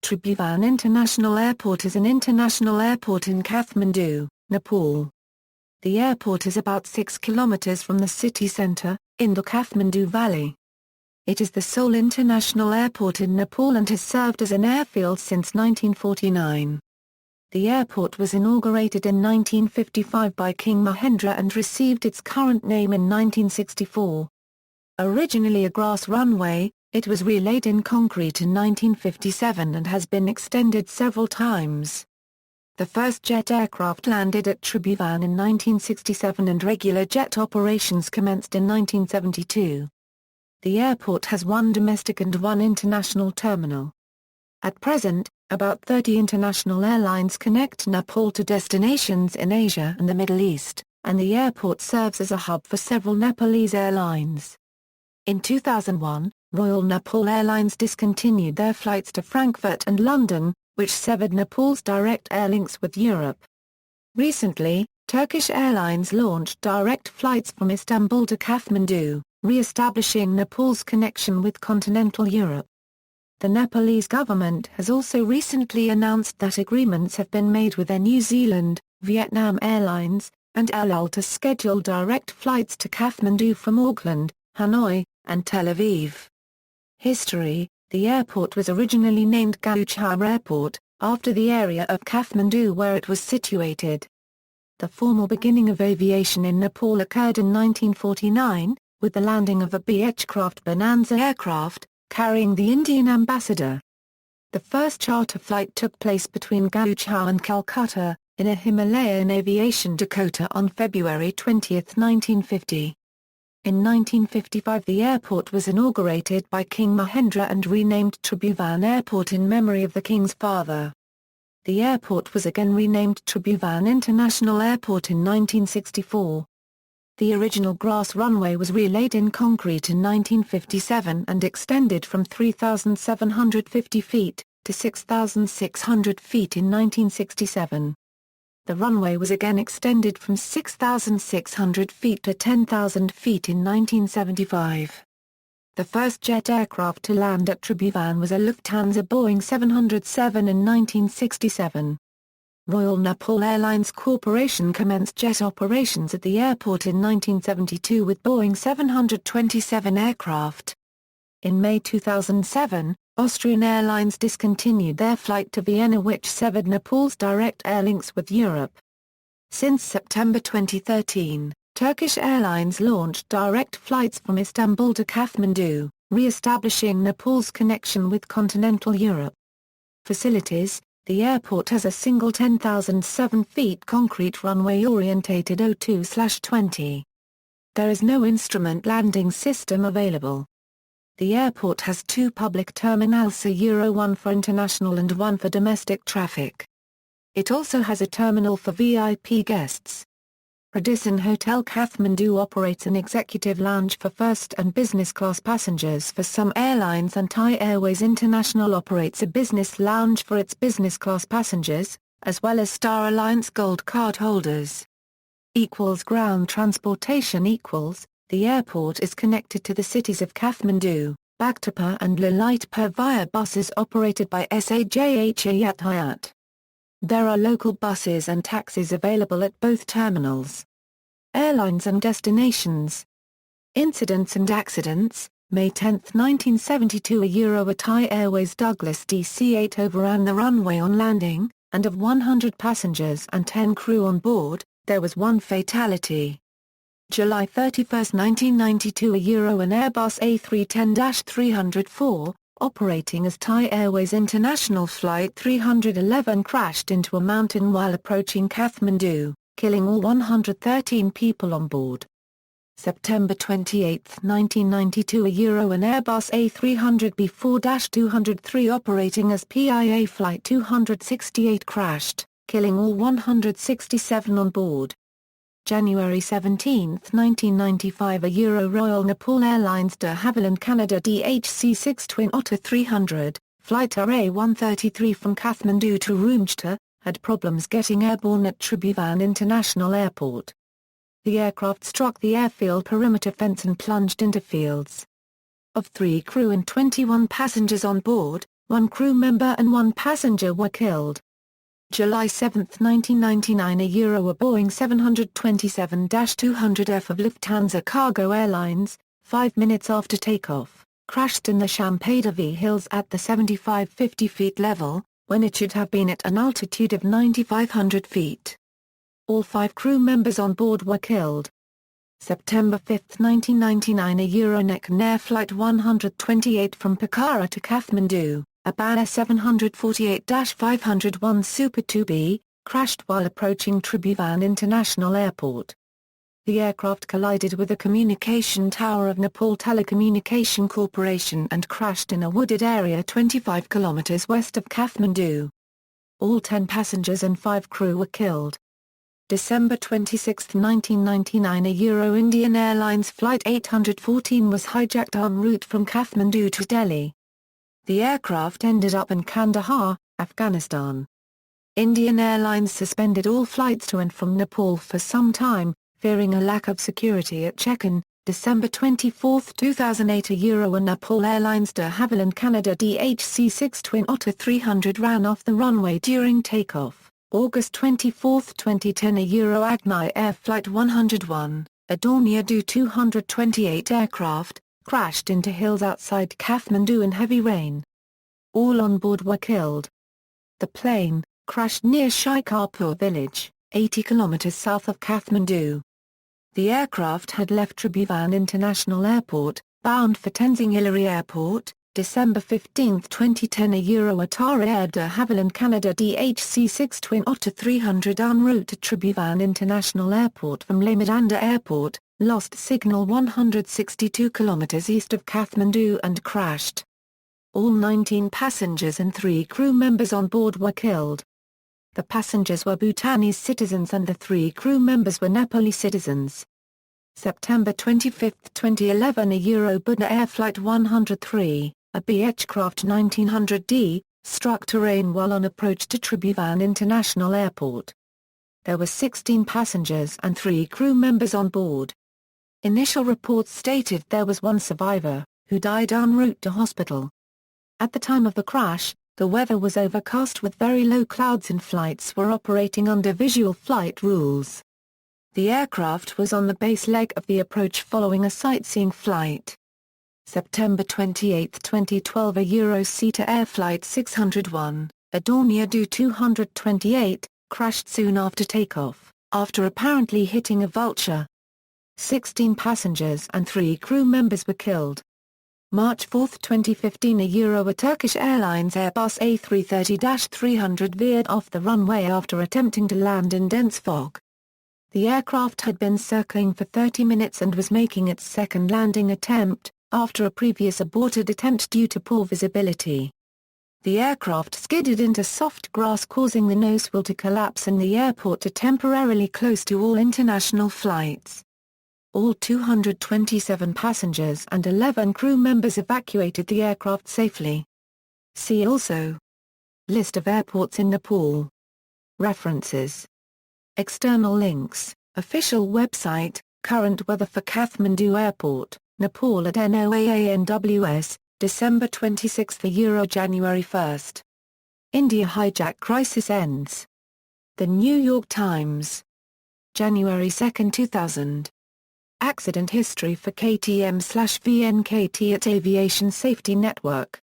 Tribhuvan International Airport is an international airport in Kathmandu, Nepal. The airport is about 6 kilometres from the city centre, in the Kathmandu Valley. It is the sole international airport in Nepal and has served as an airfield since 1949. The airport was inaugurated in 1955 by King Mahendra and received its current name in 1964. Originally a grass runway, it was relaid in concrete in 1957 and has been extended several times. The first jet aircraft landed at Tribhuvan in 1967 and regular jet operations commenced in 1972. The airport has one domestic and one international terminal. At present, about 30 international airlines connect Nepal to destinations in Asia and the Middle East, and the airport serves as a hub for several Nepalese airlines. In 2001, Royal Nepal Airlines discontinued their flights to Frankfurt and London, which severed Nepal's direct air links with Europe. Recently, Turkish Airlines launched direct flights from Istanbul to Kathmandu, re-establishing Nepal's connection with continental Europe. The Nepalese government has also recently announced that agreements have been made with Air New Zealand, Vietnam Airlines, and LL to schedule direct flights to Kathmandu from Auckland, Hanoi, and Tel Aviv. History: the airport was originally named Gao Chau Airport, after the area of Kathmandu where it was situated. The formal beginning of aviation in Nepal occurred in 1949, with the landing of a Beechcraft Bonanza aircraft, carrying the Indian ambassador. The first charter flight took place between Gao Chau and Calcutta, in a Himalayan aviation Dakota on February 20, 1950. In 1955 the airport was inaugurated by King Mahendra and renamed Tribhuvan Airport in memory of the king's father. The airport was again renamed Tribhuvan International Airport in 1964. The original grass runway was relaid in concrete in 1957 and extended from 3,750 feet to 6,600 feet in 1967. The runway was again extended from 6,600 feet to 10,000 feet in 1975. The first jet aircraft to land at Tribhuvan was a Lufthansa Boeing 707 in 1967. Royal Nepal Airlines Corporation commenced jet operations at the airport in 1972 with Boeing 727 aircraft. In May 2007, Austrian Airlines discontinued their flight to Vienna, which severed Nepal's direct air links with Europe. Since September 2013, Turkish Airlines launched direct flights from Istanbul to Kathmandu, re-establishing Nepal's connection with continental Europe. Facilities: the airport has a single 10,007 feet concrete runway orientated 02/20. There is no instrument landing system available. The airport has two public terminals, one for international and one for domestic traffic. It also has a terminal for VIP guests. Radisson Hotel Kathmandu operates an executive lounge for first and business class passengers for some airlines, and Thai Airways International operates a business lounge for its business class passengers, as well as Star Alliance Gold card holders. Ground transportation The airport is connected to the cities of Kathmandu, Bhaktapur and Lalitpur via buses operated by SAJH Yathayat. There are local buses and taxis available at both terminals. Airlines and destinations. Incidents and accidents: May 10, 1972 a Thai Airways Douglas DC-8 overran the runway on landing, and of 100 passengers and 10 crew on board, there was one fatality. July 31, 1992 an Airbus A310-304, operating as Thai Airways International Flight 311 crashed into a mountain while approaching Kathmandu, killing all 113 people on board. September 28, 1992 an Airbus A300B4-203 operating as PIA Flight 268 crashed, killing all 167 on board. January 17, 1995 Royal Nepal Airlines de Havilland Canada DHC-6 Twin Otter 300, flight RA-133 from Kathmandu to Rumchta, had problems getting airborne at Tribhuvan International Airport. The aircraft struck the airfield perimeter fence and plunged into fields. Of 3 crew and 21 passengers on board, 1 crew member and 1 passenger were killed. July 7, 1999, a Boeing 727-200F of Lufthansa Cargo Airlines, 5 minutes after takeoff, crashed in the Champaidevi Hills at the 7550 feet level, when it should have been at an altitude of 9,500 feet. All 5 crew members on board were killed. September 5, 1999, a Euroneck Air Flight 128 from Pokhara to Kathmandu, a Bana 748-501 Super 2B, crashed while approaching Tribhuvan International Airport. The aircraft collided with the communication tower of Nepal Telecommunication Corporation and crashed in a wooded area 25 kilometers west of Kathmandu. All 10 passengers and 5 crew were killed. December 26, 1999, a Indian Airlines Flight 814 was hijacked en route from Kathmandu to Delhi. The aircraft ended up in Kandahar, Afghanistan. Indian Airlines suspended all flights to and from Nepal for some time, fearing a lack of security at check-in. December 24, 2008, a Nepal Airlines de Havilland Canada DHC-6 Twin Otter 300 ran off the runway during takeoff. August 24, 2010, a Agni Air Flight 101, a Dornier Do 228 aircraft, crashed into hills outside Kathmandu in heavy rain. All on board were killed. The plane crashed near Shikarpur village, 80 kilometers south of Kathmandu. The aircraft had left Tribhuvan International Airport, bound for Tenzing Hillary Airport, December 15, 2010, a Atara Air de Havilland Canada DHC-6 Twin Otter 300 en route to Tribhuvan International Airport from Le Madanda Airport, lost signal 162 kilometers east of Kathmandu and crashed. All 19 passengers and 3 crew members on board were killed. The passengers were Bhutanese citizens and the 3 crew members were Nepalese citizens. September 25, 2011, a Buddha Air Flight 103, a Beechcraft 1900D, struck terrain while on approach to Tribhuvan International Airport. There were 16 passengers and 3 crew members on board. Initial reports stated there was 1 survivor, who died en route to hospital. At the time of the crash, the weather was overcast with very low clouds and flights were operating under visual flight rules. The aircraft was on the base leg of the approach following a sightseeing flight. September 28, 2012, a Eurosita Air Flight 601, a Dornier Do 228, crashed soon after takeoff, after apparently hitting a vulture. 16 passengers and 3 crew members were killed. March 4, 2015, a Turkish Airlines Airbus A330-300 veered off the runway after attempting to land in dense fog. The aircraft had been circling for 30 minutes and was making its second landing attempt, after a previous aborted attempt due to poor visibility. The aircraft skidded into soft grass, causing the nosewheel to collapse and the airport to temporarily close to all international flights. All 227 passengers and 11 crew members evacuated the aircraft safely. See also: List of airports in Nepal. References. External links: Official website, current weather for Kathmandu Airport, Nepal at NOAA/NWS, December 26, January 1. India hijack crisis ends. The New York Times. January 2, 2000. Accident history for KTM/VNKT at Aviation Safety Network.